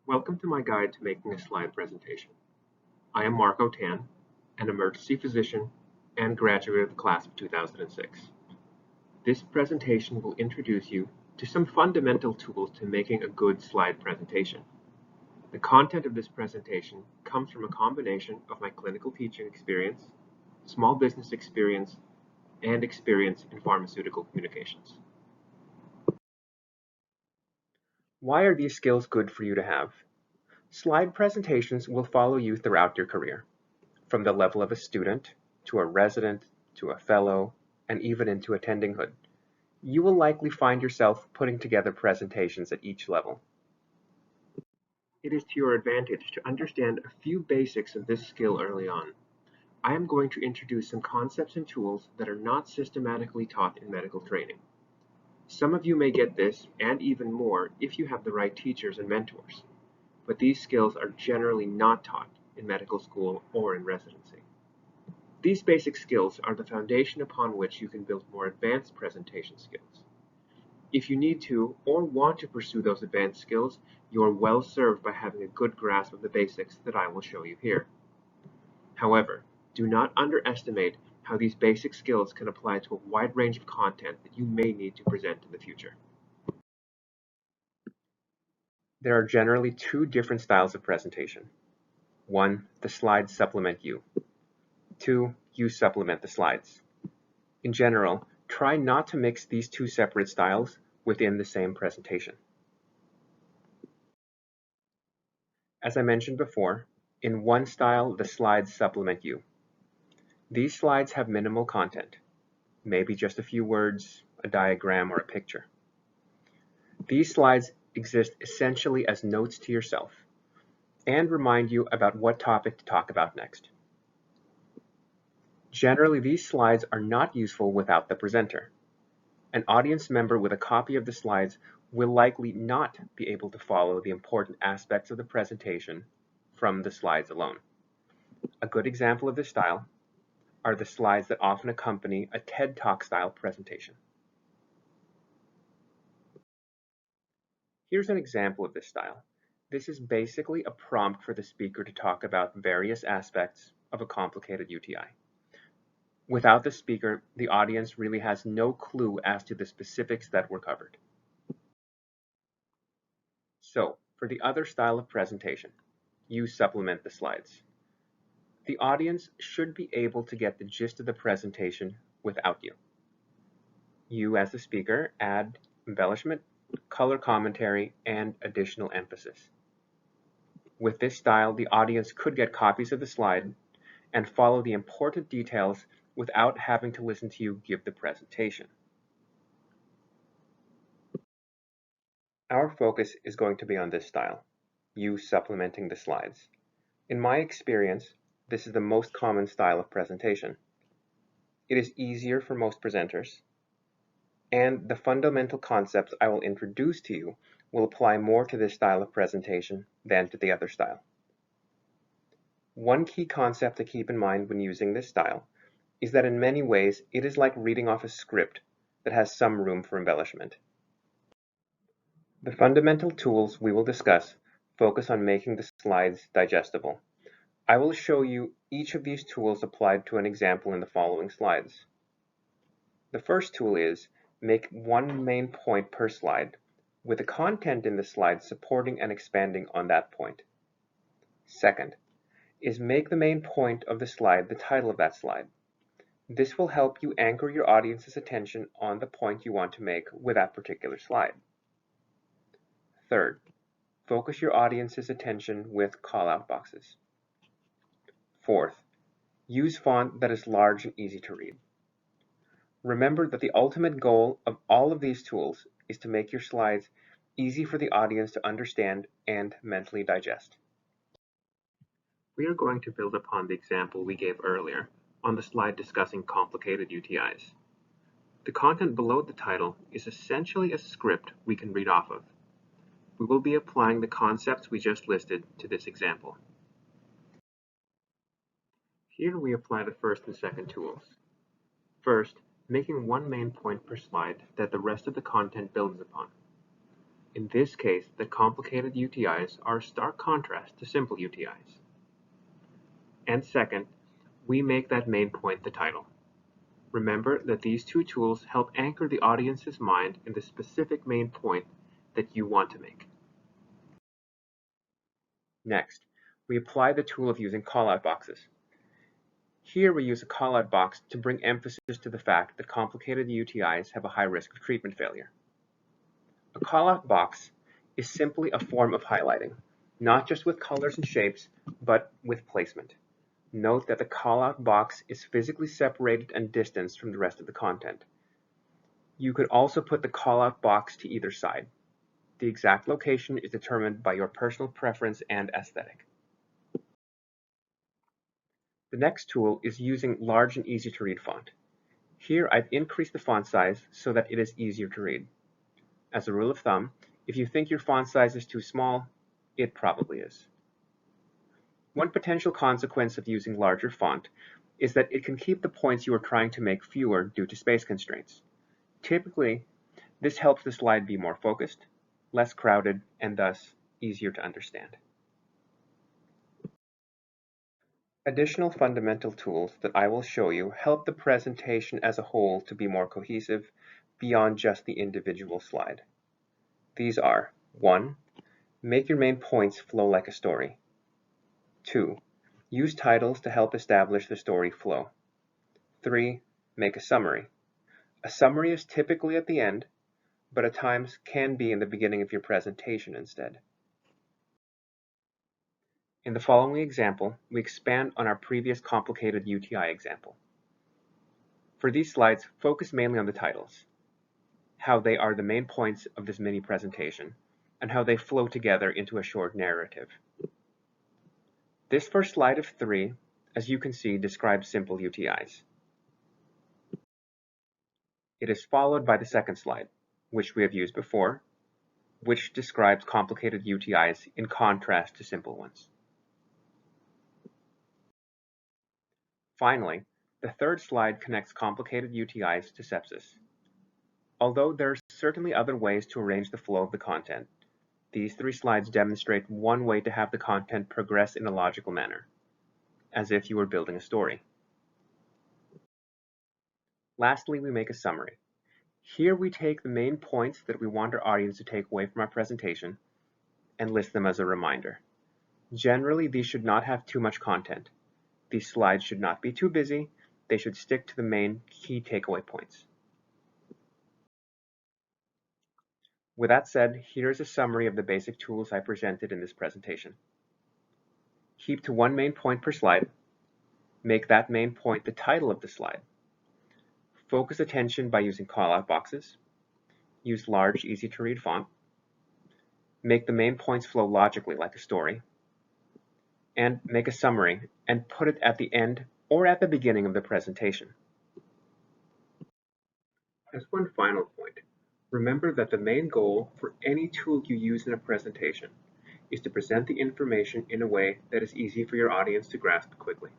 Welcome to my guide to making a slide presentation. I am Marco Tan, an emergency physician and graduate of the class of 2006. This presentation will introduce you to some fundamental tools to making a good slide presentation. The content of this presentation comes from a combination of my clinical teaching experience, small business experience, and experience in pharmaceutical communications. Why are these skills good for you to have? Slide presentations will follow you throughout your career, from the level of a student, to a resident, to a fellow, and even into attendinghood. You will likely find yourself putting together presentations at each level. It is to your advantage to understand a few basics of this skill early on. I am going to introduce some concepts and tools that are not systematically taught in medical training. Some of you may get this, and even more, if you have the right teachers and mentors, but these skills are generally not taught in medical school or in residency. These basic skills are the foundation upon which you can build more advanced presentation skills. If you need to or want to pursue those advanced skills, you are well served by having a good grasp of the basics that I will show you here. However, do not underestimate how these basic skills can apply to a wide range of content that you may need to present in the future. There are generally two different styles of presentation. One, the slides supplement you. Two, you supplement the slides. In general, try not to mix these two separate styles within the same presentation. As I mentioned before, in one style, the slides supplement you. These slides have minimal content, maybe just a few words, a diagram, or a picture. These slides exist essentially as notes to yourself and remind you about what topic to talk about next. Generally, these slides are not useful without the presenter. An audience member with a copy of the slides will likely not be able to follow the important aspects of the presentation from the slides alone. A good example of this style are the slides that often accompany a TED Talk style presentation. Here's an example of this style. This is basically a prompt for the speaker to talk about various aspects of a complicated UTI. Without the speaker, the audience really has no clue as to the specifics that were covered. So, for the other style of presentation, you supplement the slides. The audience should be able to get the gist of the presentation without you. You, as the speaker, add embellishment, color commentary, and additional emphasis. With this style, the audience could get copies of the slide and follow the important details without having to listen to you give the presentation. Our focus is going to be on this style, you supplementing the slides. In my experience, this is the most common style of presentation. It is easier for most presenters, and the fundamental concepts I will introduce to you will apply more to this style of presentation than to the other style. One key concept to keep in mind when using this style is that in many ways it is like reading off a script that has some room for embellishment. The fundamental tools we will discuss focus on making the slides digestible. I will show you each of these tools applied to an example in the following slides. The first tool is make one main point per slide, with the content in the slide supporting and expanding on that point. Second is make the main point of the slide the title of that slide. This will help you anchor your audience's attention on the point you want to make with that particular slide. Third, focus your audience's attention with call-out boxes. Fourth, use font that is large and easy to read. Remember that the ultimate goal of all of these tools is to make your slides easy for the audience to understand and mentally digest. We are going to build upon the example we gave earlier on the slide discussing complicated UTIs. The content below the title is essentially a script we can read off of. We will be applying the concepts we just listed to this example. Here we apply the first and second tools. First, making one main point per slide that the rest of the content builds upon. In this case that complicated UTIs are a stark contrast to simple UTIs. And second, we make that main point the title. Remember that these two tools help anchor the audience's mind in the specific main point that you want to make. Next, we apply the tool of using callout boxes. Here we use a callout box to bring emphasis to the fact that complicated UTIs have a high risk of treatment failure. A callout box is simply a form of highlighting, not just with colors and shapes, but with placement. Note that the callout box is physically separated and distanced from the rest of the content. You could also put the callout box to either side. The exact location is determined by your personal preference and aesthetic. The next tool is using large and easy to read font. Here I've increased the font size so that it is easier to read. As a rule of thumb, if you think your font size is too small, it probably is. One potential consequence of using larger font is that it can keep the points you are trying to make fewer due to space constraints. Typically, this helps the slide be more focused, less crowded, and thus easier to understand. Additional fundamental tools that I will show you help the presentation as a whole to be more cohesive beyond just the individual slide. These are 1. Make your main points flow like a story. 2. Use titles to help establish the story flow. 3. Make a summary. A summary is typically at the end, but at times can be in the beginning of your presentation instead. In the following example, we expand on our previous complicated UTI example. For these slides, focus mainly on the titles, how they are the main points of this mini presentation, and how they flow together into a short narrative. This first slide of 3, as you can see, describes simple UTIs. It is followed by the second slide, which we have used before, which describes complicated UTIs in contrast to simple ones. Finally, the third slide connects complicated UTIs to sepsis. Although there are certainly other ways to arrange the flow of the content, these 3 slides demonstrate one way to have the content progress in a logical manner, as if you were building a story. Lastly, we make a summary. Here we take the main points that we want our audience to take away from our presentation and list them as a reminder. Generally, these should not have too much content. These slides should not be too busy. They should stick to the main key takeaway points. With that said, here is a summary of the basic tools I presented in this presentation. Keep to one main point per slide. Make that main point the title of the slide. Focus attention by using callout boxes. Use large, easy-to-read font. Make the main points flow logically like a story. And make a summary and put it at the end or at the beginning of the presentation. As one final point, remember that the main goal for any tool you use in a presentation is to present the information in a way that is easy for your audience to grasp quickly.